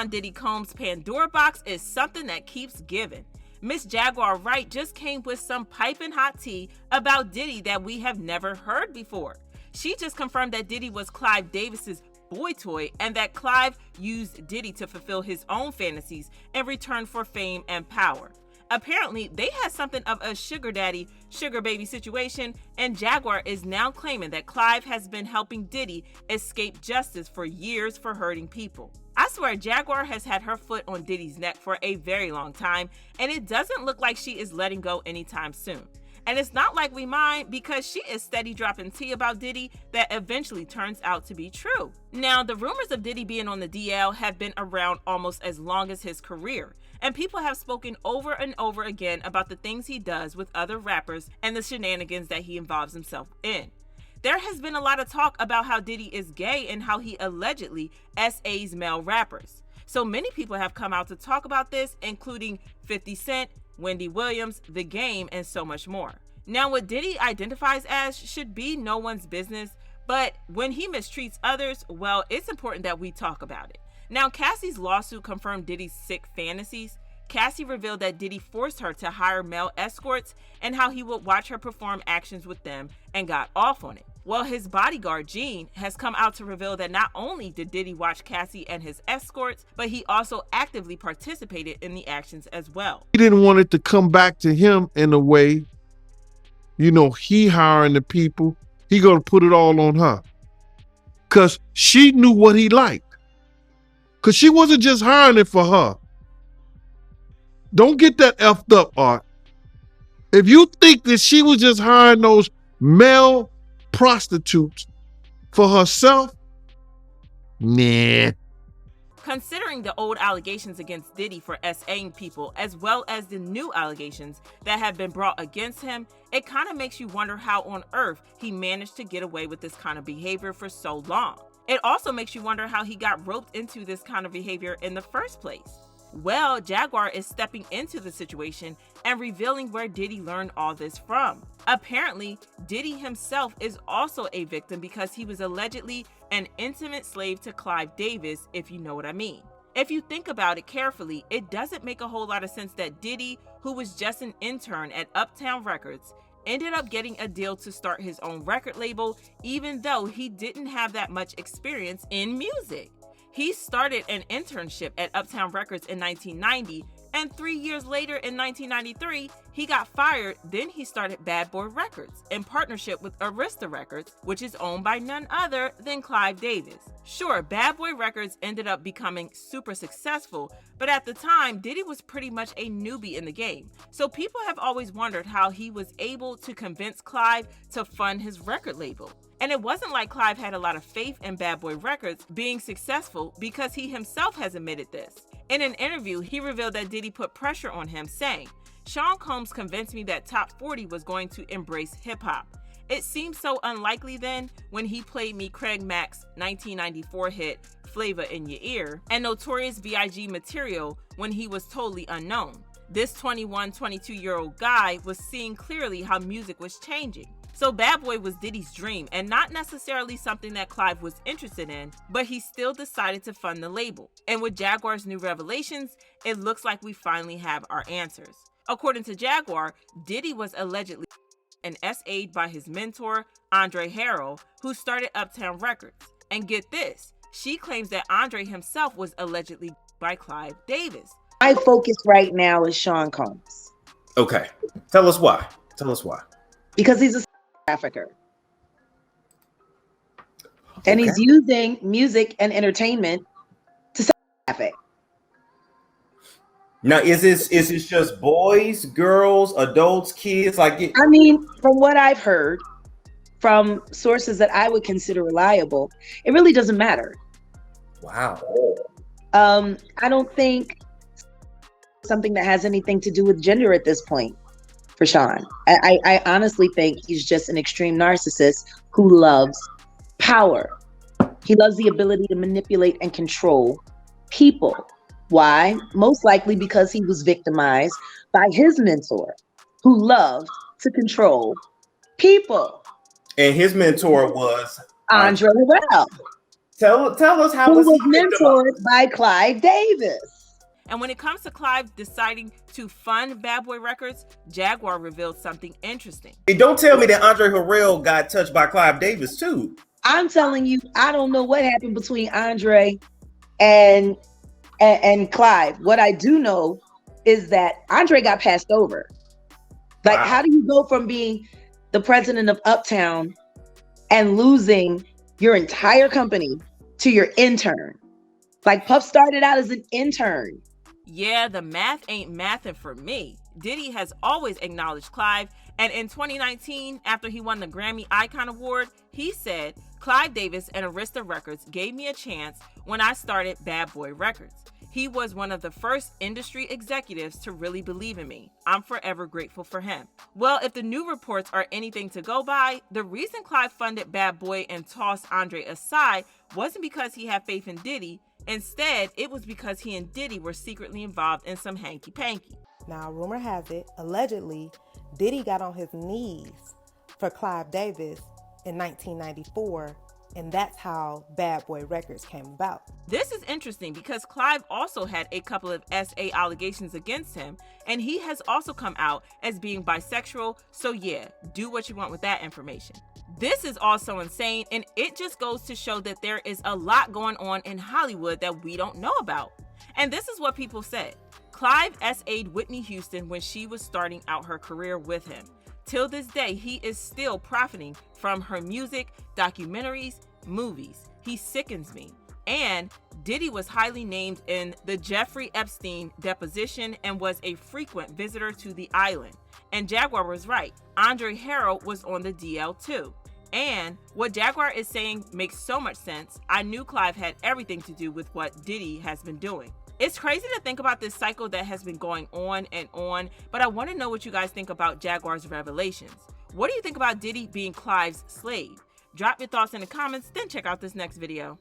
Sean Diddy Combs' Pandora box is something that keeps giving. Miss Jaguar Wright just came with some piping hot tea about Diddy that we have never heard before. She just confirmed that Diddy was Clive Davis's boy toy and that Clive used Diddy to fulfill his own fantasies in return for fame and power. Apparently, they had something of a sugar daddy, sugar baby situation, and Jaguar is now claiming that Clive has been helping Diddy escape justice for years for hurting people. I swear Jaguar has had her foot on Diddy's neck for a very long time, and it doesn't look like she is letting go anytime soon. And it's not like we mind because she is steady dropping tea about Diddy that eventually turns out to be true. Now, the rumors of Diddy being on the DL have been around almost as long as his career, and people have spoken over and over again about the things he does with other rappers and the shenanigans that he involves himself in. There has been a lot of talk about how Diddy is gay and how he allegedly SAs male rappers. So many people have come out to talk about this, including 50 Cent, Wendy Williams, The Game, and so much more. Now, what Diddy identifies as should be no one's business, but when he mistreats others, well, it's important that we talk about it. Now, Cassie's lawsuit confirmed Diddy's sick fantasies. Cassie revealed that Diddy forced her to hire male escorts and how he would watch her perform actions with them and got off on it. Well, his bodyguard, Gene, has come out to reveal that not only did Diddy watch Cassie and his escorts, but he also actively participated in the actions as well. He didn't want it to come back to him in a way, he hiring the people, he gonna put it all on her. Cause she knew what he liked. Cause she wasn't just hiring it for her. Don't get that effed up, Art. If you think that she was just hiring those male prostitutes for herself, nah. Considering the old allegations against Diddy for SAing people, as well as the new allegations that have been brought against him, it kind of makes you wonder how on earth he managed to get away with this kind of behavior for so long. It also makes you wonder how he got roped into this kind of behavior in the first place. Well, Jaguar is stepping into the situation and revealing where Diddy learned all this from. Apparently, Diddy himself is also a victim because he was allegedly an intimate slave to Clive Davis, if you know what I mean. If you think about it carefully, it doesn't make a whole lot of sense that Diddy, who was just an intern at Uptown Records, ended up getting a deal to start his own record label, even though he didn't have that much experience in music. He started an internship at Uptown Records in 1990, and 3 years later in 1993, he got fired. Then he started Bad Boy Records in partnership with Arista Records, which is owned by none other than Clive Davis. Sure, Bad Boy Records ended up becoming super successful, but at the time, Diddy was pretty much a newbie in the game. So people have always wondered how he was able to convince Clive to fund his record label. And it wasn't like Clive had a lot of faith in Bad Boy Records being successful, because he himself has admitted this. In an interview, he revealed that Diddy put pressure on him, saying, "Sean Combs convinced me that Top 40 was going to embrace hip-hop. It seemed so unlikely then when he played me Craig Mack's 1994 hit, Flavor in Your Ear, and Notorious B.I.G. material when he was totally unknown. This 21, 22-year-old guy was seeing clearly how music was changing. So Bad Boy was Diddy's dream and not necessarily something that Clive was interested in, but he still decided to fund the label. And with Jaguar's new revelations, it looks like we finally have our answers." According to Jaguar, Diddy was allegedly and SA'd by his mentor, Andre Harrell, who started Uptown Records. And get this, she claims that Andre himself was allegedly by Clive Davis. My focus right now is Sean Combs. Okay. Tell us why. Because he's a trafficker. And he's using music and entertainment to traffic. Now, is this just boys, girls, adults, kids? I mean, from what I've heard from sources that I would consider reliable, it really doesn't matter. Wow. I don't think something that has anything to do with gender at this point for Sean. I honestly think he's just an extreme narcissist who loves power. He loves the ability to manipulate and control people. Why? Most likely because he was victimized by his mentor, who loved to control people. And his mentor was Andre Harrell. Tell us how Who was was he victimized? mentored by Clive Davis. And when it comes to Clive deciding to fund Bad Boy Records, Jaguar revealed something interesting. And don't tell me that Andre Harrell got touched by Clive Davis too. I'm telling you, I don't know what happened between Andre and Clive. What I do know is that Andre got passed over. Like, Wow. how do you go from being the president of Uptown and losing your entire company to your intern? Like, Puff started out as an intern. Yeah, the math ain't mathin' for me. Diddy has always acknowledged Clive, and in 2019, after he won the Grammy Icon Award, he said, Clive Davis and Arista Records gave me a chance when I started Bad Boy Records. He was one of the first industry executives to really believe in me. I'm forever grateful for him. Well, if the new reports are anything to go by, the reason Clive funded Bad Boy and tossed Andre aside wasn't because he had faith in Diddy. Instead, it was because he and Diddy were secretly involved in some hanky-panky. Now, rumor has it, allegedly, Diddy got on his knees for Clive Davis in 1994, and that's how Bad Boy Records came about. This is interesting because Clive also had a couple of SA allegations against him, and he has also come out as being bisexual, so yeah, do what you want with that information. This is also insane, and it just goes to show that there is a lot going on in Hollywood that we don't know about. And this is what people said. Clive SA'd Whitney Houston when she was starting out her career with him. Till this day, he is still profiting from her music, documentaries, movies. He sickens me. And Diddy was highly named in the Jeffrey Epstein deposition and was a frequent visitor to the island. And Jaguar was right. Andre Harrell was on the DL too. And what Jaguar is saying makes so much sense. I knew Clive had everything to do with what Diddy has been doing. It's crazy to think about this cycle that has been going on and on, but I want to know what you guys think about Jaguar's revelations. What do you think about Diddy being Clive's slave? Drop your thoughts in the comments, then check out this next video.